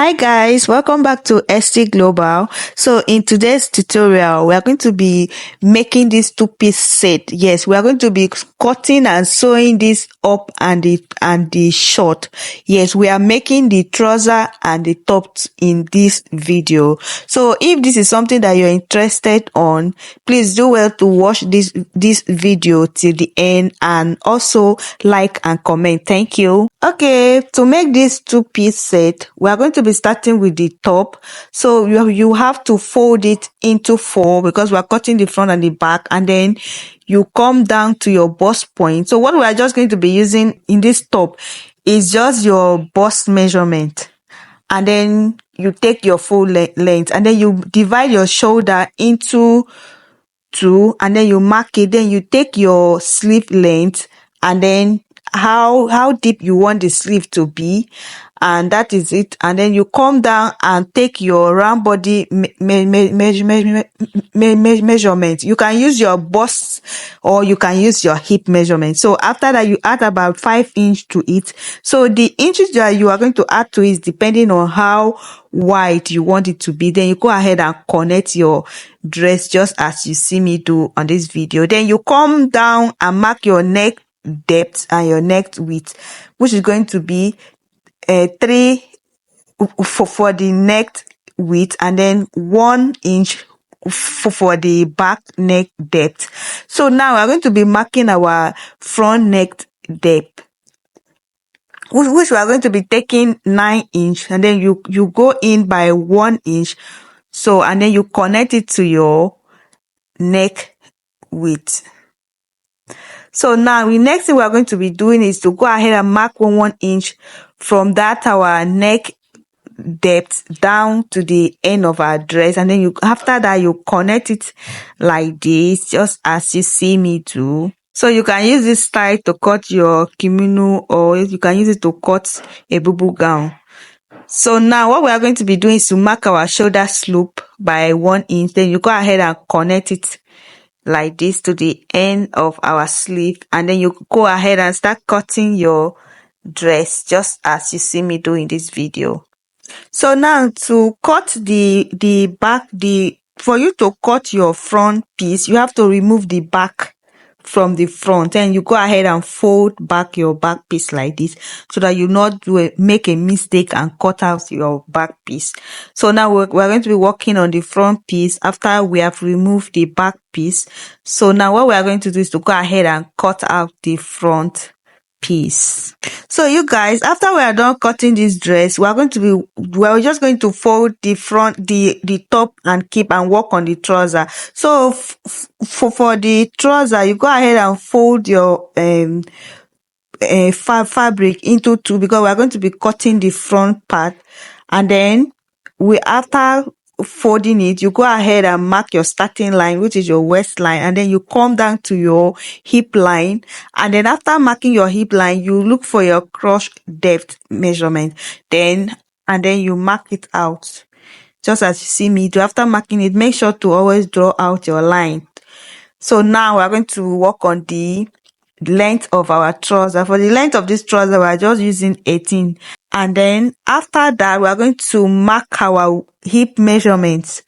Hi guys, welcome back to ST Global. So in today's tutorial, we are going to be making this two-piece set. Yes, we are going to be cutting and sewing this up and the short. Yes, we are making the trouser and the top in this video. So if this is something that you're interested on, please do well to watch this video till the end and also like and comment. Thank you. Okay, to make this two-piece set, we are going to be starting with the top. So you have to fold it into four because we are cutting the front and the back, and then you come down to your bust point. So what we are just going to be using in this top is just your bust measurement, and then you take your full length, and then you divide your shoulder into two, and then you mark it. Then you take your sleeve length and then how deep you want the sleeve to be, and that is it. And then you come down and take your round body measurement. You can use your bust or you can use your hip measurement. So after that, you add about 5 inches to it. So the inches that you are going to add to is depending on how wide you want it to be. Then you go ahead and connect your dress just as you see me do on this video. Then you come down and mark your neck depth and your neck width, which is going to be 3 for the neck width, and then 1 inch for the back neck depth. So now we're going to be marking our front neck depth, which we are going to be taking 9 inch, and then you go in by 1 inch. So and then you connect it to your neck width. So now the next thing we are going to be doing is to go ahead and mark 1 inch from that our neck depth down to the end of our dress, and then after that you connect it like this, just as you see me do. So you can use this style to cut your kimono, or you can use it to cut a bubu gown. So now what we are going to be doing is to mark our shoulder slope by 1 inch. Then you go ahead and connect it like this to the end of our sleeve, and then you go ahead and start cutting your dress just as you see me do in this video. So now to cut the back, for you to cut your front piece, you have to remove the back from the front, and you go ahead and fold back your back piece like this, so that you not make a mistake and cut out your back piece. So now we're going to be working on the front piece after we have removed the back piece. So now what we are going to do is to go ahead and cut out the front piece. So you guys, after we are done cutting this dress, we're just going to fold the front, the top, and keep and work on the trouser. So for the trouser, you go ahead and fold your fabric into two, because we're going to be cutting the front part, and then after folding it, you go ahead and mark your starting line, which is your waistline, and then you come down to your hip line, and then after marking your hip line, you look for your cross depth measurement, and then you mark it out just as you see me do. After marking it, make sure to always draw out your line. So now we're going to work on the length of our trouser. For the length of this trouser, we're just using 18, and then after that, we are going to mark our hip measurements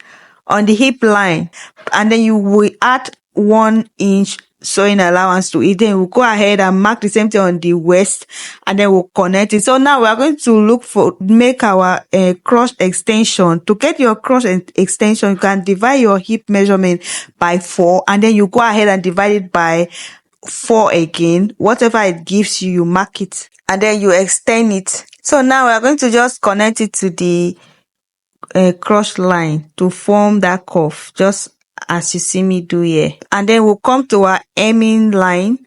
on the hip line, and then you will add 1 inch sewing allowance to it. Then we'll go ahead and mark the same thing on the waist, and then we'll connect it. So now we are going to make our cross extension. To get your cross extension, you can divide your hip measurement by 4, and then you go ahead and divide it by 4 again. Whatever it gives you, you mark it, and then you extend it. So now we are going to just connect it to the cross line to form that curve, just as you see me do here. And then we'll come to our hemming line,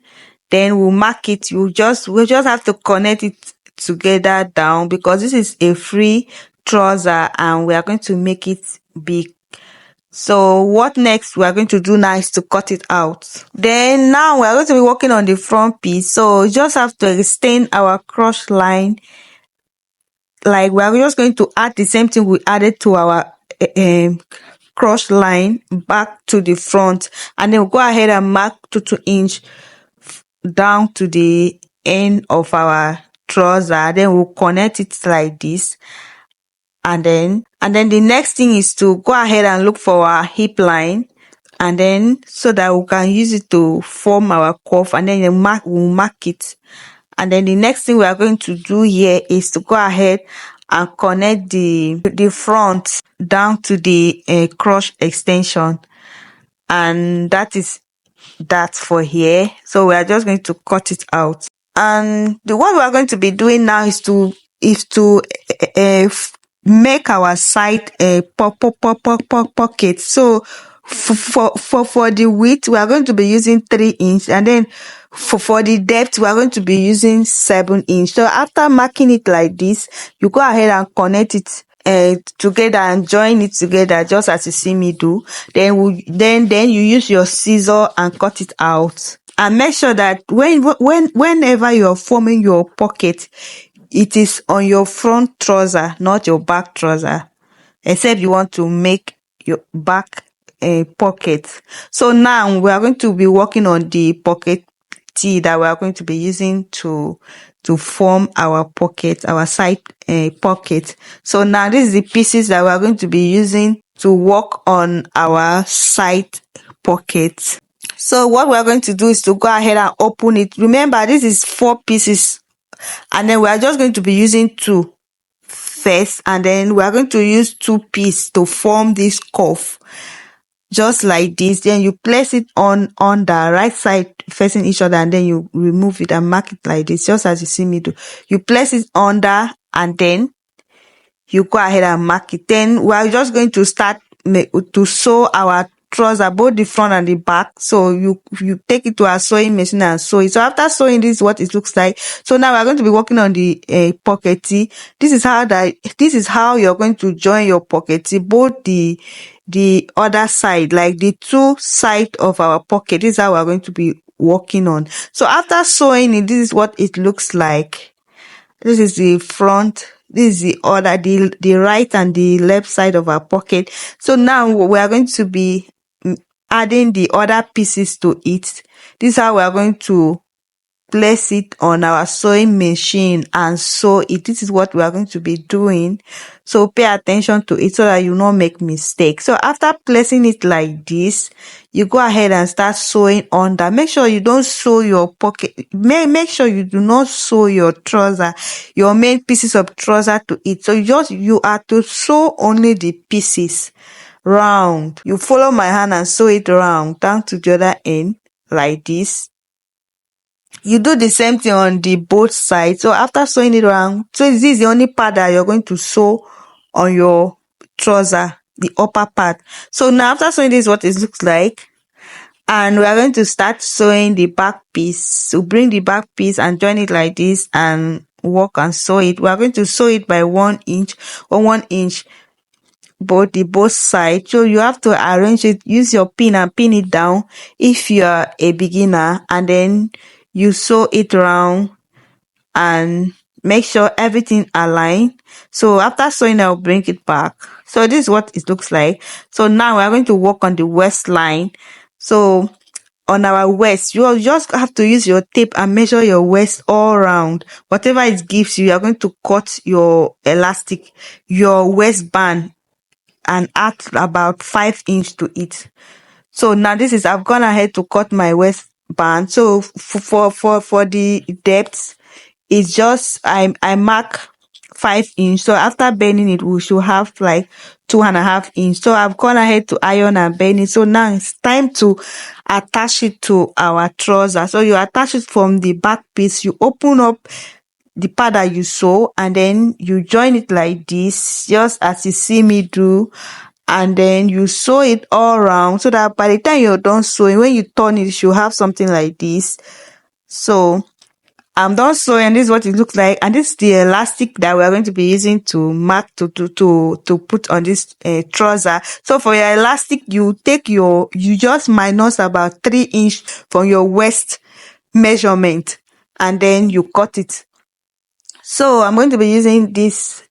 then we'll mark it. We'll just have to connect it together down, because this is a free trouser and we are going to make it big. So what next we are going to do now is to cut it out. Then now we are going to be working on the front piece. So you just have to extend our cross line. Like we are just going to add the same thing we added to our cross line back to the front, and then we'll go ahead and mark 2 inch down to the end of our trouser. Then we'll connect it like this, and then the next thing is to go ahead and look for our hip line, and then so that we can use it to form our cuff, and then we'll mark it. And then the next thing we are going to do here is to go ahead and connect the front down to the crotch extension, and that is that for here. So we are just going to cut it out. And what we are going to be doing now is to make our side pocket. So for the width, we are going to be using 3 inch, and then for the depth, we are going to be using 7 inch. So after marking it like this, you go ahead and connect it together and join it together, just as you see me do. Then you use your scissor and cut it out. And make sure that whenever you're forming your pocket, it is on your front trouser, not your back trouser, except you want to make your back pocket. So now we are going to be working on the pocket T that we are going to be using to form our pocket, our side pocket. So now this is the pieces that we are going to be using to work on our side pocket. So what we are going to do is to go ahead and open it. Remember, this is 4 pieces, and then we are just going to be using 2 first, and then we are going to use 2 pieces to form this cuff, just like this. Then you place it on the right side facing each other, and then you remove it and mark it like this, just as you see me do. You place it under, and then you go ahead and mark it. Then we are just going to start to sew our trouser, both the front and the back. So you take it to a sewing machine and sew it. So after sewing, this is what it looks like. So now we're going to be working on the pocket T. This is how you're going to join your pocket T, both the other side, like the 2 sides of our pocket. This is how we're going to be working on. So after sewing it, this is what it looks like. This is the front, this is the right and the left side of our pocket. So now we are going to be adding the other pieces to it. This is how we are going to place it on our sewing machine and sew it. This is what we are going to be doing. So pay attention to it so that you not make mistakes. So after placing it like this, you go ahead and start sewing under. Make sure you don't sew your pocket. Make sure you do not sew your trouser, your main pieces of trouser to it. So you are to sew only the pieces round. You follow my hand and sew it round down to the other end like this. You do the same thing on the both sides. So after sewing it around, so this is the only part that you're going to sew on your trouser, the upper part. So now after sewing, this is what it looks like. And we are going to start sewing the back piece. So bring the back piece and join it like this and work and sew it. We are going to sew it by 1 inch or 1 inch both sides. So you have to arrange it, use your pin and pin it down if you are a beginner, and then you sew it around and make sure everything align. So after sewing, I'll bring it back. So this is what it looks like. So now we're going to work on the waistline. So on our waist, you just have to use your tape and measure your waist all around. Whatever it gives you, you're going to cut your elastic, your waistband, and add about 5 inch to it. So now this is, I've gone ahead to cut my waistband. So for the depth, it's just I mark 5 inch. So after bending it, we should have like 2.5 inch. So I've gone ahead to iron and bend it. So now it's time to attach it to our trouser. So you attach it from the back piece. You open up the part that you sew, and then you join it like this, just as you see me do, and then you sew it all around, so that by the time you're done sewing, when you turn it, you should have something like this. So I'm done sewing. This is what it looks like, and this is the elastic that we're going to be using to mark to put on this trouser. So for your elastic, you just minus about 3 inch from your waist measurement, and then you cut it. So I'm going to be using this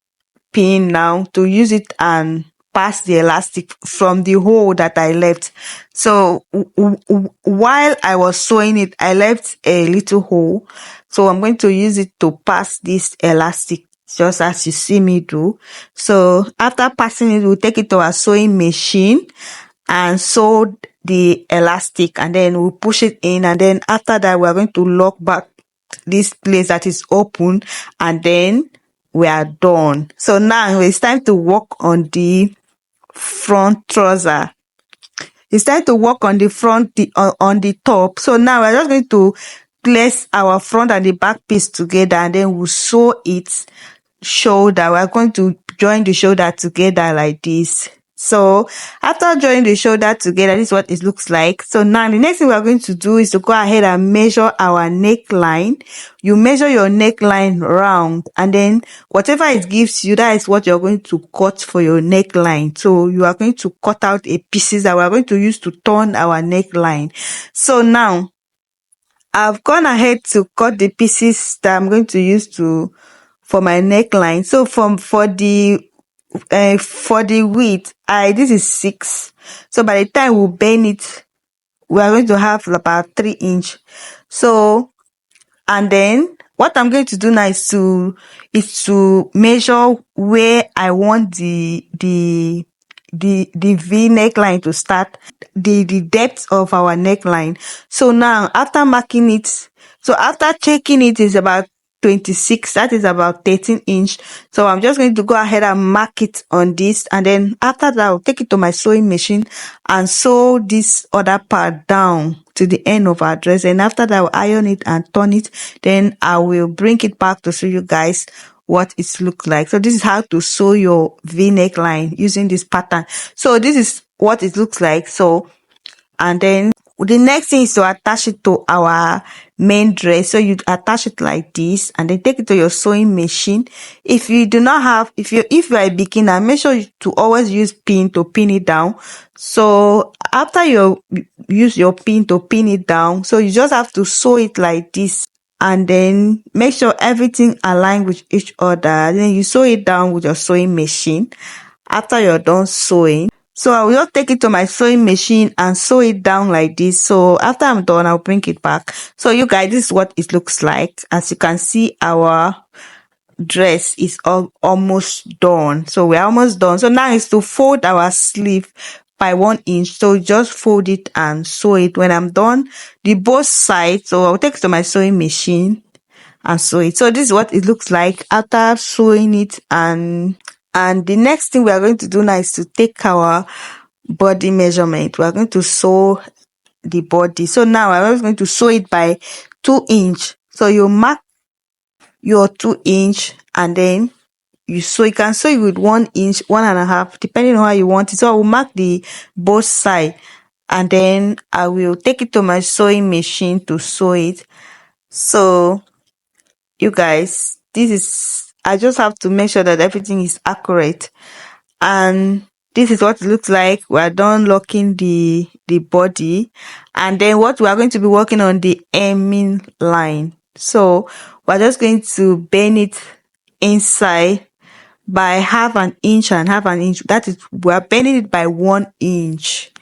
pin now to use it and pass the elastic from the hole that I left. So while I was sewing it, I left a little hole. So I'm going to use it to pass this elastic just as you see me do. So after passing it, we'll take it to our sewing machine and sew the elastic, and then we'll push it in, and then after that we're going to lock back this place that is open, and then we are done. So now it's time to work on the front trouser. It's time to work on the front, on the top. So now we're just going to place our front and the back piece together, and then we'll sew it shoulder. We're going to join the shoulder together like this. So after joining the shoulder together, this is what it looks like. So now the next thing we are going to do is to go ahead and measure our neckline. You measure your neckline round, and then whatever it gives you, that is what you're going to cut for your neckline. So you are going to cut out a pieces that we are going to use to turn our neckline. So now I've gone ahead to cut the pieces that I'm going to use for my neckline. So for the width, this is 6. So by the time we bend it, we are going to have about 3 inch. So, and then what I'm going to do now is to measure where I want the V neckline to start, the depth of our neckline. So now after marking it, so after checking it is about 26, that is about 13 inch. So I'm just going to go ahead and mark it on this, and then after that I'll take it to my sewing machine and sew this other part down to the end of our dress, and after that I'll iron it and turn it. Then I will bring it back to show you guys what it looks like. So this is how to sew your V neckline using this pattern. So this is what it looks like. So, and then the next thing is to attach it to our main dress. So you attach it like this, and then take it to your sewing machine. If you do not have, if you are a beginner, make sure to always use pin to pin it down. So after you use your pin to pin it down, so you just have to sew it like this, and then make sure everything aligns with each other. Then you sew it down with your sewing machine. After you're done sewing, so I will just take it to my sewing machine and sew it down like this. So after I'm done, I'll bring it back. So you guys, this is what it looks like. As you can see, our dress is almost done. So we're almost done. So now it's to fold our sleeve by 1 inch. So just fold it and sew it. When I'm done, the both sides, so I'll take it to my sewing machine and sew it. So this is what it looks like after sewing it. And the next thing we are going to do now is to take our body measurement. We are going to sew the body. So now I'm going to sew it by 2 inch. So you mark your 2 inch, and then you can sew it with 1 inch, 1.5, depending on how you want it. So I will mark the both side, and then I will take it to my sewing machine to sew it. So you guys, I just have to make sure that everything is accurate, and this is what it looks like. We are done locking the body, and then what we are going to be working on the hemming line. So we're just going to bend it inside by 1/2 inch and 1/2 inch. That is, we are bending it by 1 inch.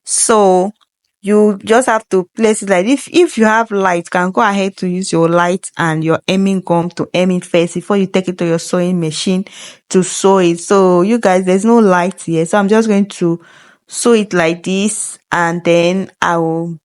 So you just have to place it like if you have light, you can go ahead to use your light and your hemming gum to hem it first before you take it to your sewing machine to sew it. So you guys, there's no light here, so I'm just going to sew it like this, and then I will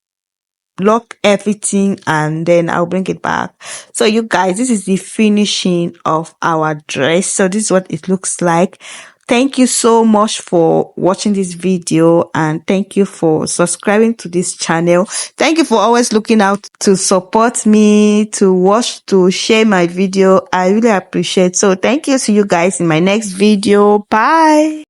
lock everything, and then I'll bring it back. So you guys, this is the finishing of our dress. So this is what it looks like. Thank you so much for watching this video, and thank you for subscribing to this channel. Thank you for always looking out to support me, to share my video. I really appreciate. So thank you. See you guys in my next video. Bye.